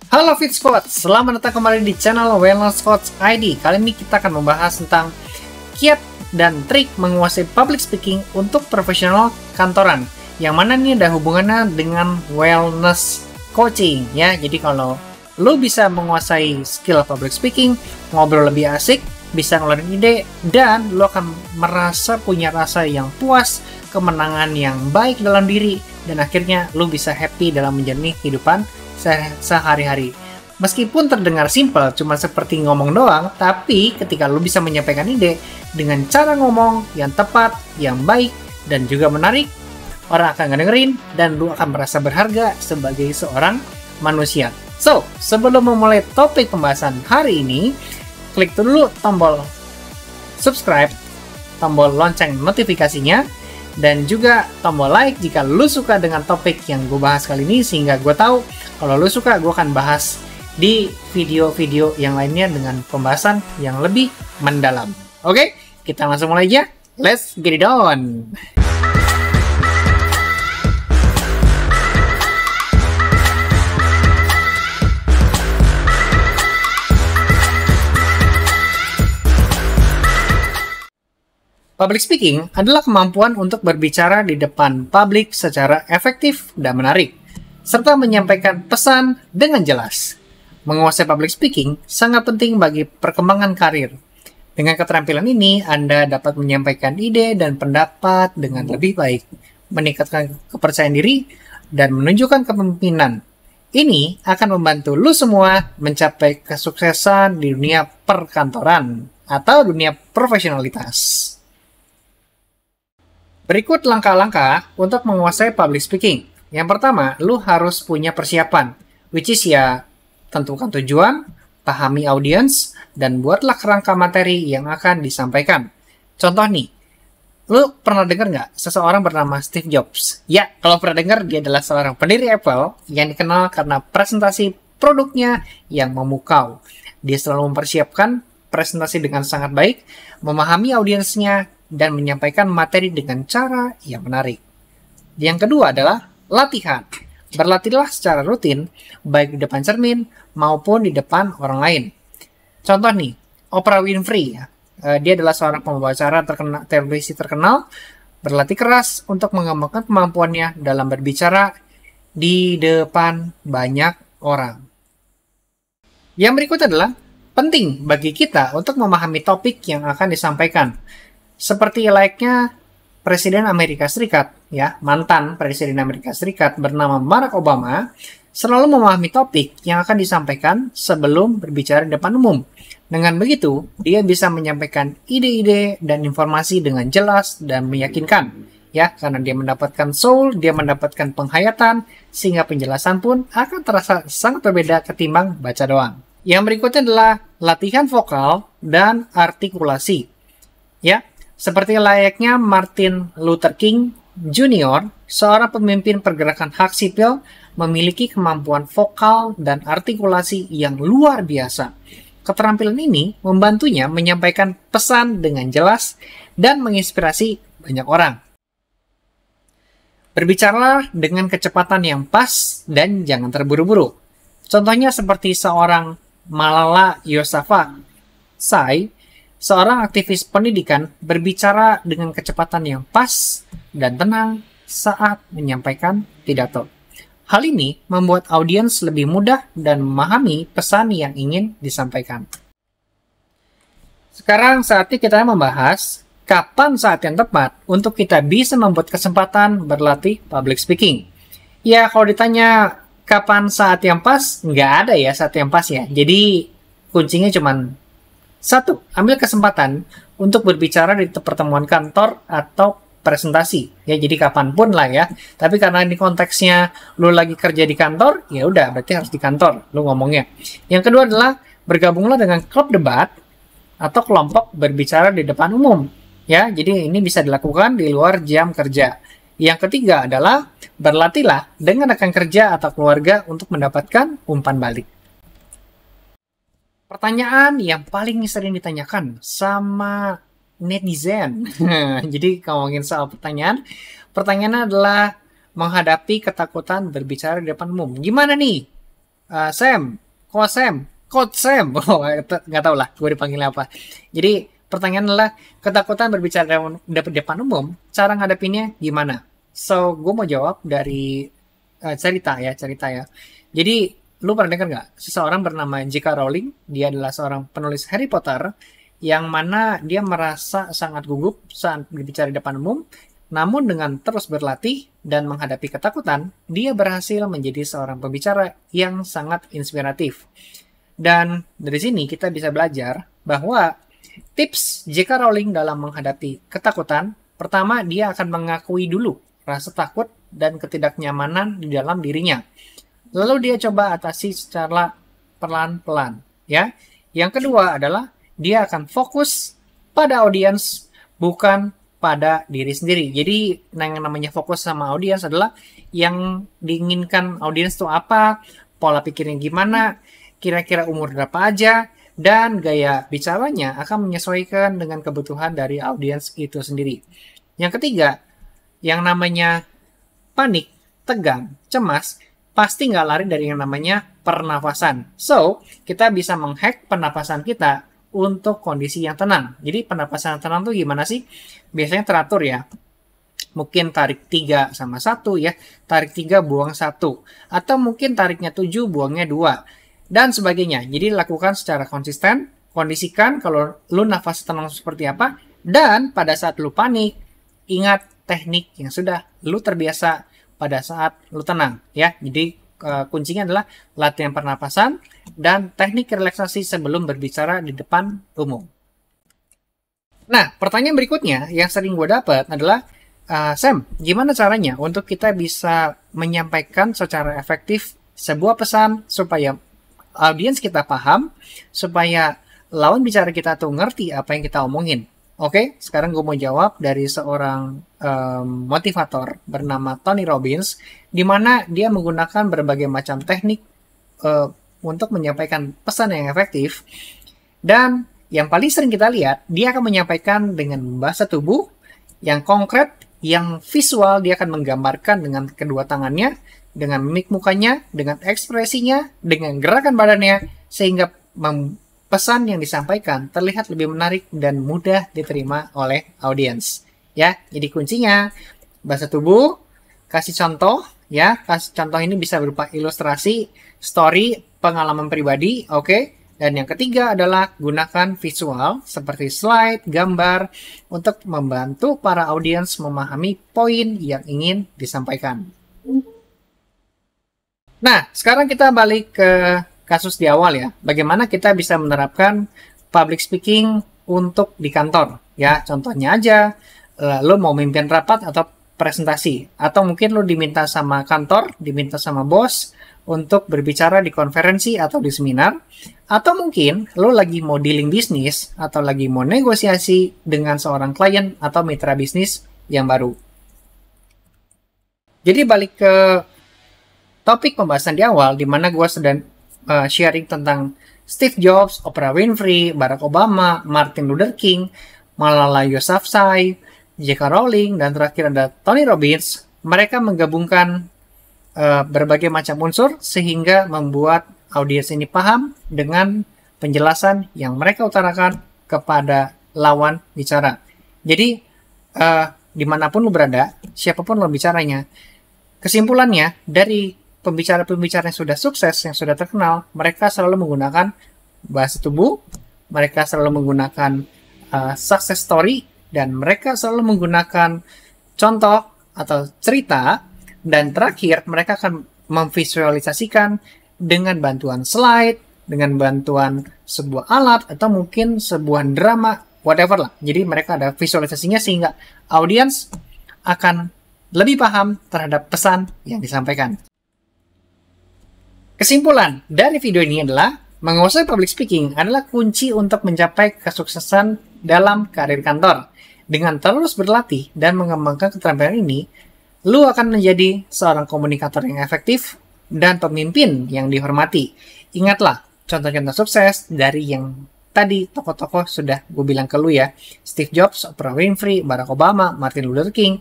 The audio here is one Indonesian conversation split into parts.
Halo Fitspot, selamat datang kembali di channel Wellness Coach ID. Kali ini kita akan membahas tentang kiat dan trik menguasai public speaking untuk profesional kantoran. Yang mana ini ada hubungannya dengan wellness coaching ya. Jadi kalau lo bisa menguasai skill public speaking, ngobrol lebih asik, bisa ngeluarin ide, dan lo akan merasa punya rasa yang puas, kemenangan yang baik dalam diri, dan akhirnya lo bisa happy dalam menjalani kehidupan sehari-hari. Meskipun terdengar simpel, cuma seperti ngomong doang, tapi ketika lu bisa menyampaikan ide dengan cara ngomong yang tepat, yang baik, dan juga menarik, orang akan ngedengerin, dan lu akan merasa berharga sebagai seorang manusia. So, sebelum memulai topik pembahasan hari ini, klik dulu tombol subscribe, tombol lonceng notifikasinya, dan juga tombol like jika lu suka dengan topik yang gue bahas kali ini, sehingga gue tahu kalau lu suka, gue akan bahas di video-video yang lainnya dengan pembahasan yang lebih mendalam. Oke, kita langsung mulai aja. Let's get it on! Public speaking adalah kemampuan untuk berbicara di depan publik secara efektif dan menarik, serta menyampaikan pesan dengan jelas. Menguasai public speaking sangat penting bagi perkembangan karir. Dengan keterampilan ini, Anda dapat menyampaikan ide dan pendapat dengan lebih baik, meningkatkan kepercayaan diri, dan menunjukkan kepemimpinan. Ini akan membantu lu semua mencapai kesuksesan di dunia perkantoran atau dunia profesionalitas. Berikut langkah-langkah untuk menguasai public speaking. Yang pertama, lu harus punya persiapan, which is ya, tentukan tujuan, pahami audiens, dan buatlah kerangka materi yang akan disampaikan. Contoh nih, lu pernah dengar nggak seseorang bernama Steve Jobs? Ya, kalau pernah dengar, dia adalah seorang pendiri Apple yang dikenal karena presentasi produknya yang memukau. Dia selalu mempersiapkan presentasi dengan sangat baik, memahami audiensnya, dan menyampaikan materi dengan cara yang menarik. Yang kedua adalah latihan. Berlatihlah secara rutin, baik di depan cermin maupun di depan orang lain. Contoh nih, Oprah Winfrey. Dia adalah seorang pembawa acara televisi terkenal, berlatih keras untuk mengembangkan kemampuannya dalam berbicara di depan banyak orang. Yang berikut adalah penting bagi kita untuk memahami topik yang akan disampaikan. Seperti layaknya Presiden Amerika Serikat, ya, mantan Presiden Amerika Serikat bernama Barack Obama, selalu memahami topik yang akan disampaikan sebelum berbicara di depan umum. Dengan begitu, dia bisa menyampaikan ide-ide dan informasi dengan jelas dan meyakinkan, ya, karena dia mendapatkan soul, dia mendapatkan penghayatan, sehingga penjelasan pun akan terasa sangat berbeda ketimbang baca doang. Yang berikutnya adalah latihan vokal dan artikulasi, ya. Seperti layaknya Martin Luther King Jr., seorang pemimpin pergerakan hak sipil, memiliki kemampuan vokal dan artikulasi yang luar biasa. Keterampilan ini membantunya menyampaikan pesan dengan jelas dan menginspirasi banyak orang. Berbicaralah dengan kecepatan yang pas dan jangan terburu-buru. Contohnya seperti seorang Malala Yousafzai, seorang aktivis pendidikan, berbicara dengan kecepatan yang pas dan tenang saat menyampaikan pidato. Hal ini membuat audiens lebih mudah dan memahami pesan yang ingin disampaikan. Sekarang saatnya kita membahas kapan saat yang tepat untuk kita bisa membuat kesempatan berlatih public speaking. Ya, kalau ditanya kapan saat yang pas, nggak ada ya saat yang pas ya. Jadi kuncinya cuman satu, ambil kesempatan untuk berbicara di pertemuan kantor atau presentasi. Ya, jadi kapanpun lah ya. Tapi karena ini konteksnya lu lagi kerja di kantor, ya udah berarti harus di kantor lu ngomongnya. Yang kedua adalah bergabunglah dengan klub debat atau kelompok berbicara di depan umum. Ya, jadi ini bisa dilakukan di luar jam kerja. Yang ketiga adalah berlatihlah dengan rekan kerja atau keluarga untuk mendapatkan umpan balik. Pertanyaan yang paling sering ditanyakan sama netizen. Jadi ngomongin soal pertanyaannya adalah menghadapi ketakutan berbicara di depan umum. Gimana nih Sam, Coach Sam, oh, nggak tahu lah gue dipanggilnya apa. Jadi pertanyaan adalah ketakutan berbicara di depan umum, cara ngadepinnya gimana? So, gue mau jawab dari cerita ya. Jadi, lu pernah dengar nggak? Seseorang bernama J.K. Rowling, dia adalah seorang penulis Harry Potter, yang mana dia merasa sangat gugup saat berbicara di depan umum, namun dengan terus berlatih dan menghadapi ketakutan, dia berhasil menjadi seorang pembicara yang sangat inspiratif. Dan dari sini kita bisa belajar bahwa tips J.K. Rowling dalam menghadapi ketakutan, pertama dia akan mengakui dulu rasa takut dan ketidaknyamanan di dalam dirinya. Lalu dia coba atasi secara pelan-pelan, ya. Yang kedua adalah dia akan fokus pada audiens, bukan pada diri sendiri. Jadi yang namanya fokus sama audiens adalah yang diinginkan audiens itu apa, pola pikirnya gimana, kira-kira umur berapa aja, dan gaya bicaranya akan menyesuaikan dengan kebutuhan dari audiens itu sendiri. Yang ketiga, yang namanya panik, tegang, cemas, pasti nggak lari dari yang namanya pernafasan. So, kita bisa menghack pernafasan kita untuk kondisi yang tenang. Jadi, pernafasan yang tenang tuh gimana sih? Biasanya teratur ya. Mungkin tarik 3 sama 1 ya. Tarik 3, buang 1. Atau mungkin tariknya 7, buangnya 2. Dan sebagainya. Jadi lakukan secara konsisten, kondisikan kalau lu nafas tenang seperti apa, dan pada saat lu panik, ingat teknik yang sudah lu terbiasa pada saat lu tenang, ya. Jadi kuncinya adalah latihan pernapasan dan teknik relaksasi sebelum berbicara di depan umum. Nah, pertanyaan berikutnya yang sering gue dapat adalah, Sam, gimana caranya untuk kita bisa menyampaikan secara efektif sebuah pesan supaya audiens kita paham, supaya lawan bicara kita tuh ngerti apa yang kita omongin. Oke, sekarang gue mau jawab dari seorang motivator bernama Tony Robbins, di mana dia menggunakan berbagai macam teknik untuk menyampaikan pesan yang efektif. Dan yang paling sering kita lihat, dia akan menyampaikan dengan bahasa tubuh yang konkret, yang visual. Dia akan menggambarkan dengan kedua tangannya, dengan mimik mukanya, dengan ekspresinya, dengan gerakan badannya, sehingga pesan yang disampaikan terlihat lebih menarik dan mudah diterima oleh audiens. Ya, jadi kuncinya bahasa tubuh, kasih contoh, ya, kasih contoh ini bisa berupa ilustrasi, story, pengalaman pribadi, oke. Dan yang ketiga adalah gunakan visual seperti slide, gambar untuk membantu para audiens memahami poin yang ingin disampaikan. Nah, sekarang kita balik ke kasus di awal ya. Bagaimana kita bisa menerapkan public speaking untuk di kantor. Ya, contohnya aja, lo mau mimpin rapat atau presentasi. Atau mungkin lo diminta sama kantor, diminta sama bos untuk berbicara di konferensi atau di seminar. Atau mungkin lo lagi mau dealing bisnis atau lagi mau negosiasi dengan seorang klien atau mitra bisnis yang baru. Jadi balik ke topik pembahasan di awal, di mana gue sedang sharing tentang Steve Jobs, Oprah Winfrey, Barack Obama, Martin Luther King, Malala Yousafzai, J.K. Rowling, dan terakhir ada Tony Robbins. Mereka menggabungkan berbagai macam unsur sehingga membuat audiens ini paham dengan penjelasan yang mereka utarakan kepada lawan bicara. Jadi, dimanapun lo berada, siapapun lo bicaranya, kesimpulannya dari pembicara-pembicara yang sudah sukses, yang sudah terkenal, mereka selalu menggunakan bahasa tubuh, mereka selalu menggunakan success story, dan mereka selalu menggunakan contoh atau cerita, dan terakhir mereka akan memvisualisasikan dengan bantuan slide, dengan bantuan sebuah alat, atau mungkin sebuah drama, whatever lah. Jadi mereka ada visualisasinya sehingga audiens akan lebih paham terhadap pesan yang disampaikan. Kesimpulan dari video ini adalah, menguasai public speaking adalah kunci untuk mencapai kesuksesan dalam karir kantor. Dengan terus berlatih dan mengembangkan keterampilan ini, lu akan menjadi seorang komunikator yang efektif dan pemimpin yang dihormati. Ingatlah, contoh-contoh sukses dari yang tadi tokoh-tokoh sudah gue bilang ke lu ya. Steve Jobs, Oprah Winfrey, Barack Obama, Martin Luther King,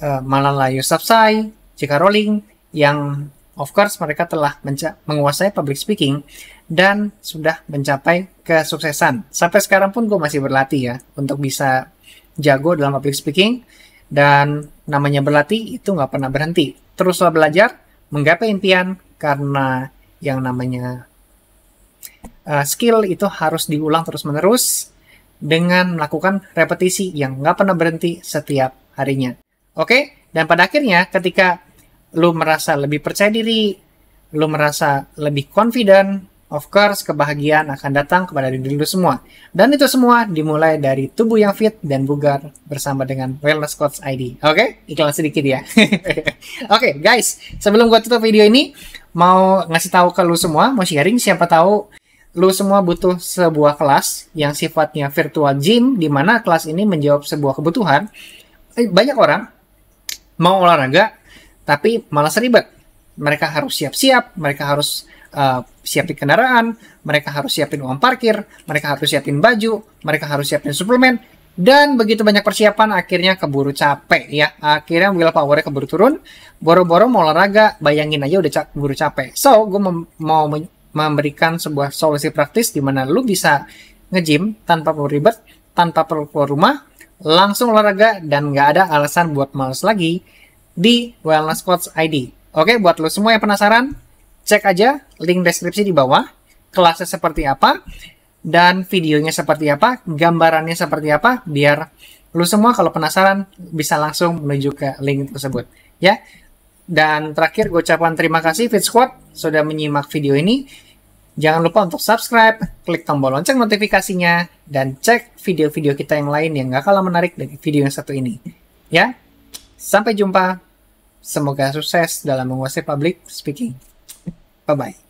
Malala Yousafzai, J.K. Rowling, yang of course mereka telah menguasai public speaking dan sudah mencapai kesuksesan. Sampai sekarang pun gue masih berlatih ya untuk bisa jago dalam public speaking, dan namanya berlatih itu nggak pernah berhenti. Teruslah belajar, menggapai impian, karena yang namanya skill itu harus diulang terus-menerus dengan melakukan repetisi yang nggak pernah berhenti setiap harinya. Oke? Dan pada akhirnya ketika lu merasa lebih percaya diri, lu merasa lebih confident, of course kebahagiaan akan datang kepada diri lu semua. Dan itu semua dimulai dari tubuh yang fit dan bugar bersama dengan Wellness Coach ID. Oke? Iklan sedikit ya. Oke, guys, sebelum gua tutup video ini, mau ngasih tahu ke lu semua, mau sharing, siapa tahu lu semua butuh sebuah kelas yang sifatnya virtual gym, di mana kelas ini menjawab sebuah kebutuhan. Banyak orang mau olahraga, tapi malas ribet. Mereka harus siap-siap, mereka harus siapin kendaraan, mereka harus siapin uang parkir, mereka harus siapin baju, mereka harus siapin suplemen, dan begitu banyak persiapan, akhirnya keburu capek ya. Akhirnya willpower-nya keburu turun, boro-boro mau olahraga, bayangin aja udah keburu capek. So, gue mau memberikan sebuah solusi praktis di mana lu bisa nge-gym tanpa perlu ribet, tanpa perlu keluar rumah, langsung olahraga, dan nggak ada alasan buat males lagi di Wellness Coach ID. Oke, buat lo semua yang penasaran, cek aja link deskripsi di bawah, kelasnya seperti apa, dan videonya seperti apa, gambarannya seperti apa, biar lo semua kalau penasaran bisa langsung menuju ke link tersebut. Ya. Dan terakhir, gue ucapkan terima kasih Fit Squad sudah menyimak video ini. Jangan lupa untuk subscribe, klik tombol lonceng notifikasinya, dan cek video-video kita yang lain yang gak kalah menarik dari video yang satu ini. Ya, sampai jumpa. Semoga sukses dalam menguasai public speaking. Bye-bye.